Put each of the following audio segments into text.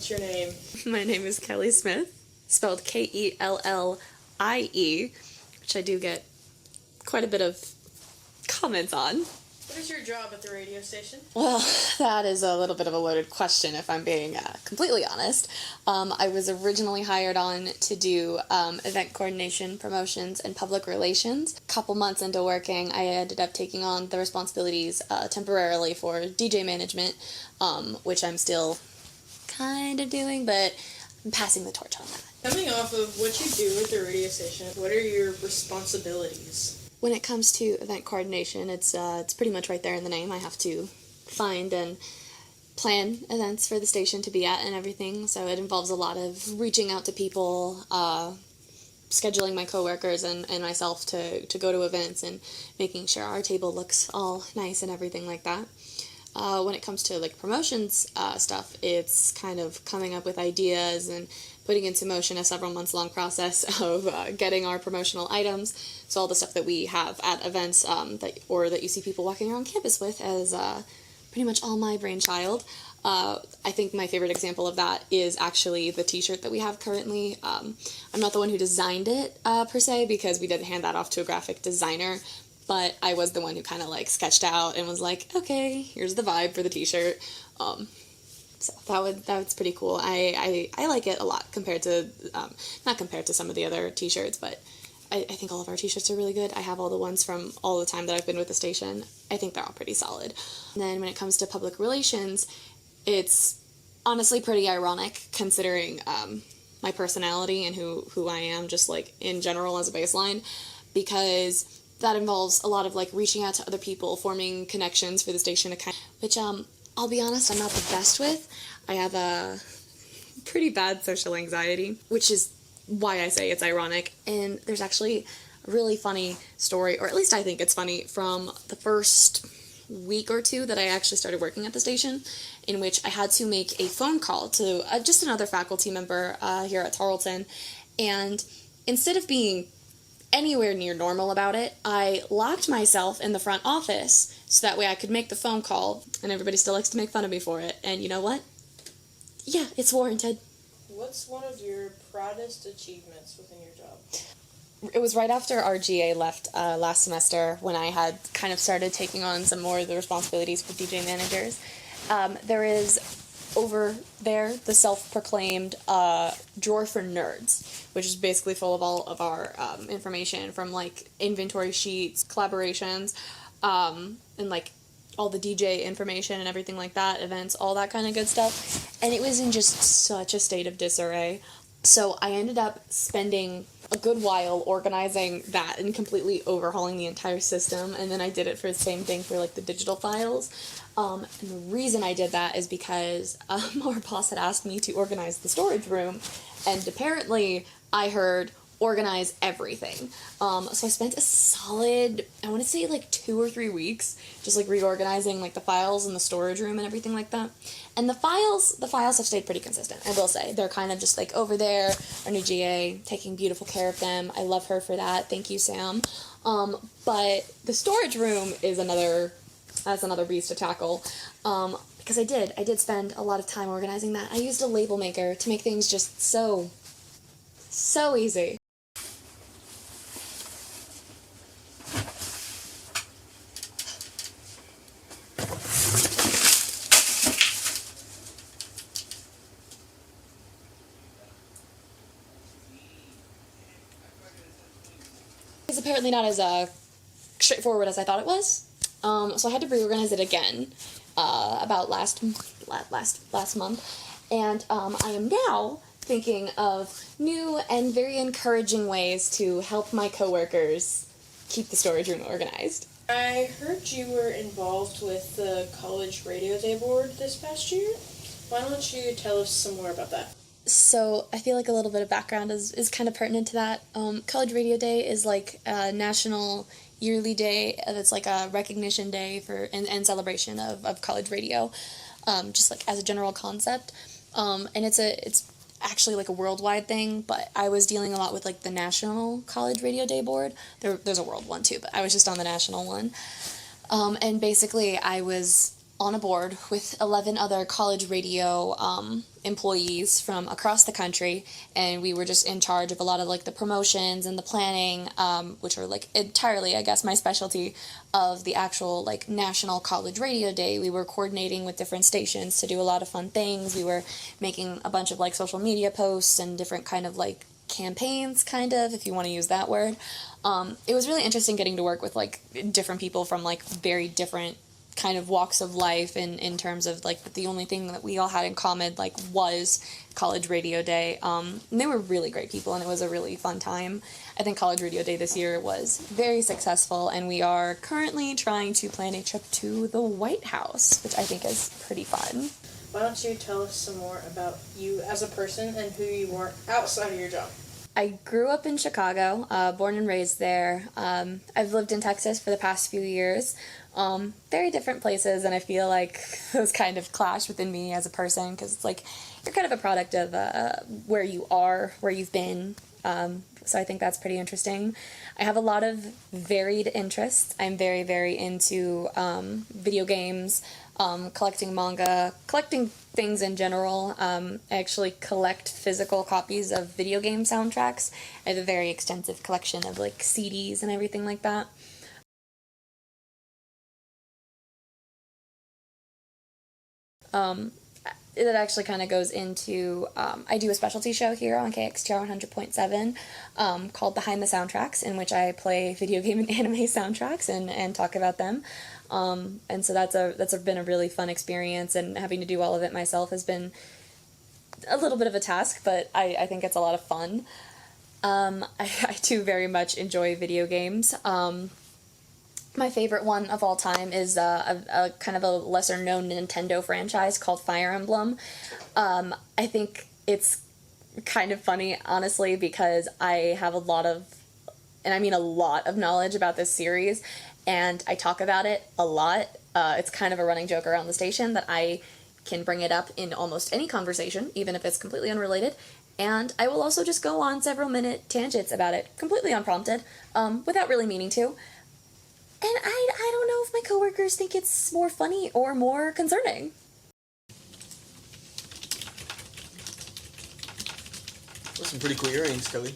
What's your name? My name is Kellie Smith, spelled Kellie, which I do get quite a bit of comments on. What is your job at the radio station? Well, that is a little bit of a loaded question if I'm being completely honest. I was originally hired on to do event coordination, promotions, and public relations. A couple months into working, I ended up taking on the responsibilities temporarily for DJ management, which I'm still kind of doing, but I'm passing the torch on that. Coming off of what you do at the radio station, what are your responsibilities? When it comes to event coordination, it's pretty much right there in the name. I have to find and plan events for the station to be at and everything, so it involves a lot of reaching out to people, scheduling my coworkers and myself to go to events and making sure our table looks all nice and everything like that. When it comes to like promotions stuff, it's kind of coming up with ideas and putting into motion a several months long process of getting our promotional items. So all the stuff that we have at events that you see people walking around campus with as pretty much all my brainchild. I think my favorite example of that is actually the t-shirt that we have currently. I'm not the one who designed it per se, because we did hand that off to a graphic designer, but I was the one who kind of like sketched out and was like, okay, here's the vibe for the t-shirt. So that's pretty cool. I like it a lot compared to, not compared to some of the other t-shirts, but I think all of our t-shirts are really good. I have all the ones from all the time that I've been with the station. I think they're all pretty solid. And then when it comes to public relations, it's honestly pretty ironic considering my personality and who I am, just like in general as a baseline, because that involves a lot of like reaching out to other people, forming connections for the station, which I'll be honest, I'm not the best with. I have a pretty bad social anxiety, which is why I say it's ironic. And there's actually a really funny story, or at least I think it's funny, from the first week or two that I actually started working at the station, in which I had to make a phone call to just another faculty member here at Tarleton. And instead of being anywhere near normal about it, I locked myself in the front office so that way I could make the phone call, and everybody still likes to make fun of me for it. And you know what? Yeah, it's warranted. What's one of your proudest achievements within your job? It was right after our GA left last semester when I had kind of started taking on some more of the responsibilities for DJ managers. There is over there the self-proclaimed drawer for nerds, which is basically full of all of our information from like inventory sheets, collaborations, and like all the DJ information and everything like that, events, all that kind of good stuff. And it was in just such a state of disarray. So I ended up spending a good while organizing that and completely overhauling the entire system, and then I did it for the same thing for like the digital files. And the reason I did that is because our boss had asked me to organize the storage room, and apparently I heard organize everything. So I spent a solid, I want to say like 2 or 3 weeks just like reorganizing like the files in the storage room and everything like that. And the files have stayed pretty consistent, I will say. They're kind of just like over there, our new GA, taking beautiful care of them. I love her for that. Thank you, Sam. But the storage room is another beast to tackle. Because I did spend a lot of time organizing that. I used a label maker to make things just so easy. It's apparently not as straightforward as I thought it was. So I had to reorganize it again about last month, and I am now thinking of new and very encouraging ways to help my coworkers keep the storage room organized. I heard you were involved with the College Radio Day Board this past year. Why don't you tell us some more about that? So I feel like a little bit of background is kind of pertinent to that. College Radio Day is like a national yearly day that's like a recognition day for and celebration of college radio, just like as a general concept. And it's actually like a worldwide thing, but I was dealing a lot with like the National College Radio Day Board. There's a world one too, but I was just on the national one. And basically I was on a board with 11 other college radio employees from across the country, and we were just in charge of a lot of like the promotions and the planning, which are like entirely, I guess, my specialty of the actual like National College Radio Day. We were coordinating with different stations to do a lot of fun things. We were making a bunch of like social media posts and different kind of like campaigns, kind of, if you want to use that word. It was really interesting getting to work with like different people from like very different kind of walks of life, in terms of like the only thing that we all had in common like was College Radio Day. And they were really great people, and it was a really fun time. I think College Radio Day this year was very successful, and we are currently trying to plan a trip to the White House, which I think is pretty fun. Why don't you tell us some more about you as a person and who you are outside of your job? I grew up in Chicago, born and raised there. I've lived in Texas for the past few years. Very different places, and I feel like those kind of clash within me as a person, because it's like you're kind of a product of where you are, where you've been. So I think that's pretty interesting. I have a lot of varied interests. I'm very, very into video games, collecting manga, collecting things in general. I actually collect physical copies of video game soundtracks. I have a very extensive collection of like CDs and everything like that. That actually kind of goes into, I do a specialty show here on KXTR 100.7 called Behind the Soundtracks, in which I play video game and anime soundtracks and talk about them. And so that's been a really fun experience, and having to do all of it myself has been a little bit of a task, but I think it's a lot of fun. I do very much enjoy video games. My favorite one of all time is a kind of a lesser-known Nintendo franchise called Fire Emblem. I think it's kind of funny, honestly, because I have a lot of, and I mean a lot of knowledge about this series, and I talk about it a lot. It's kind of a running joke around the station that I can bring it up in almost any conversation, even if it's completely unrelated. And I will also just go on several-minute tangents about it, completely unprompted, without really meaning to. And I don't know if my coworkers think it's more funny or more concerning. Those are some pretty cool earrings, Kelly.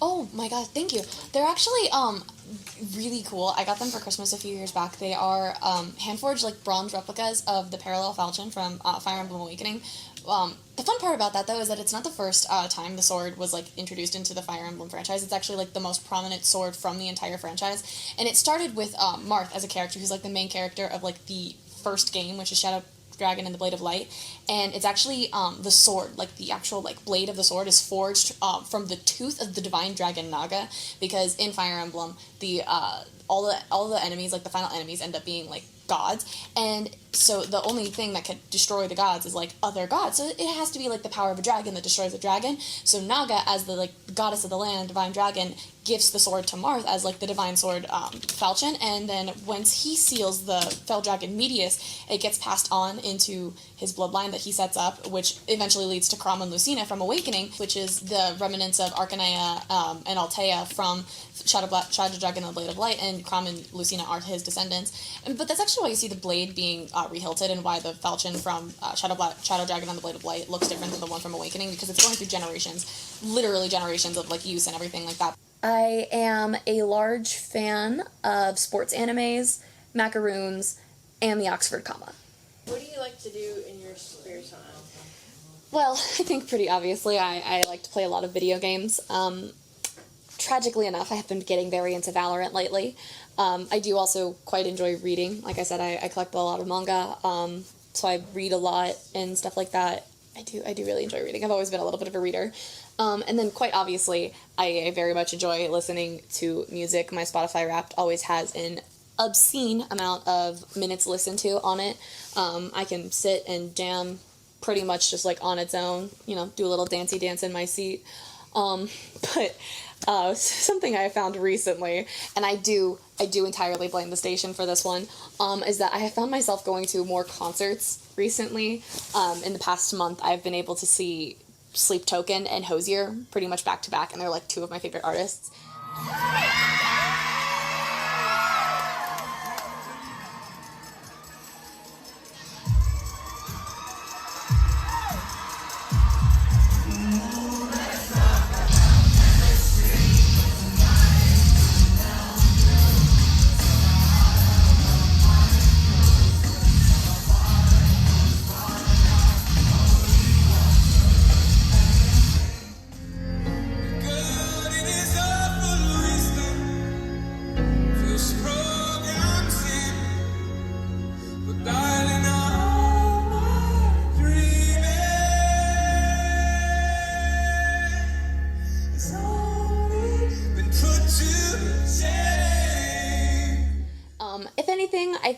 Oh my god, thank you. They're actually really cool. I got them for Christmas a few years back. They are hand-forged like bronze replicas of the Parallel Falchion from Fire Emblem Awakening. The fun part about that, though, is that it's not the first time the sword was like introduced into the Fire Emblem franchise. It's actually like the most prominent sword from the entire franchise, and it started with Marth as a character, who's like the main character of like the first game, which is Shadow Dragon and the Blade of Light. And it's actually the sword, like the actual like blade of the sword, is forged from the tooth of the divine dragon Naga, because in Fire Emblem the all the enemies, like the final enemies, end up being like gods, and so the only thing that could destroy the gods is like other gods, so it has to be like the power of a dragon that destroys a dragon. So Naga, as the like goddess of the land, divine dragon, gifts the sword to Marth as like the divine sword falchion, and then once he seals the fell dragon Medius, it gets passed on into his bloodline that he sets up, which eventually leads to Chrom and Lucina from Awakening, which is the remnants of Arcanea and Altea from Shadow Dragon and the Blade of Light, and Chrom and Lucina are his descendants. But that's actually why you see the blade being rehilted, and why the falchion from Shadow Dragon and the Blade of Light looks different than the one from Awakening, because it's going through generations, literally generations of like use and everything like that. I am a large fan of sports animes, macaroons, and the Oxford comma. What do you like to do in your spare time? Well, I think pretty obviously I like to play a lot of video games. Tragically enough, I have been getting very into Valorant lately. I do also quite enjoy reading. Like I said, I collect a lot of manga, so I read a lot and stuff like that. I do really enjoy reading. I've always been a little bit of a reader. And then quite obviously, I very much enjoy listening to music. My Spotify Wrapped always has an obscene amount of minutes listened to on it. I can sit and jam pretty much just like on its own, do a little dancey dance in my seat. But something I found recently, and I do entirely blame the station for this one, is that I have found myself going to more concerts recently. In the past month, I've been able to see Sleep Token and Hozier pretty much back to back, and they're like two of my favorite artists.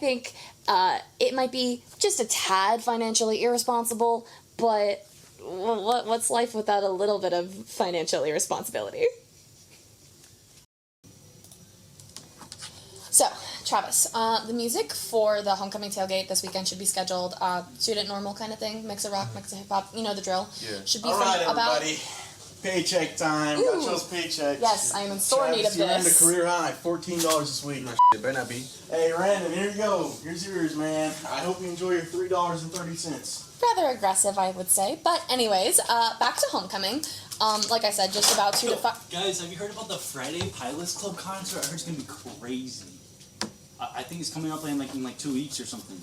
think it might be just a tad financially irresponsible, but what's life without a little bit of financial irresponsibility? So, Travis, the music for the homecoming tailgate this weekend should be scheduled student normal kind of thing, mix of rock, mix of hip hop, you know the drill. Yeah. Should be All from right, about everybody. Paycheck time. Ooh. Got those paychecks. Yes, I am in sore need of Travis, you earned a this. career high, $14 this week. Nah, it better not be. Hey, Random, here you go. Here's yours, man. I hope you enjoy your $3.30. Rather aggressive, I would say. But anyways, back to homecoming. Like I said, just about 2 to 5. Guys, have you heard about the Friday Pilots Club concert? I heard it's gonna be crazy. I think it's coming up in like 2 weeks or something.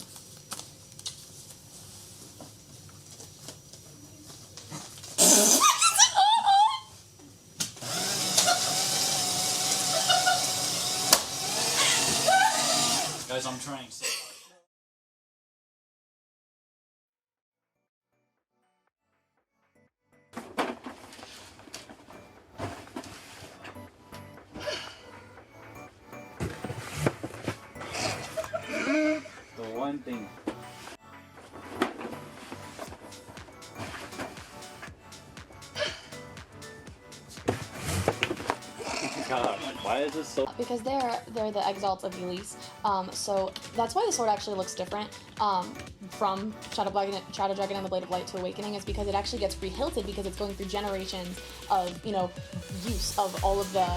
Guys, I'm trying so hard. The one thing. God, why is this so? Because they're the exalts of Ulysses. So that's why the sword actually looks different from Shadow Dragon and the Blade of Light to Awakening, is because it actually gets re-hilted because it's going through generations of, use of all of the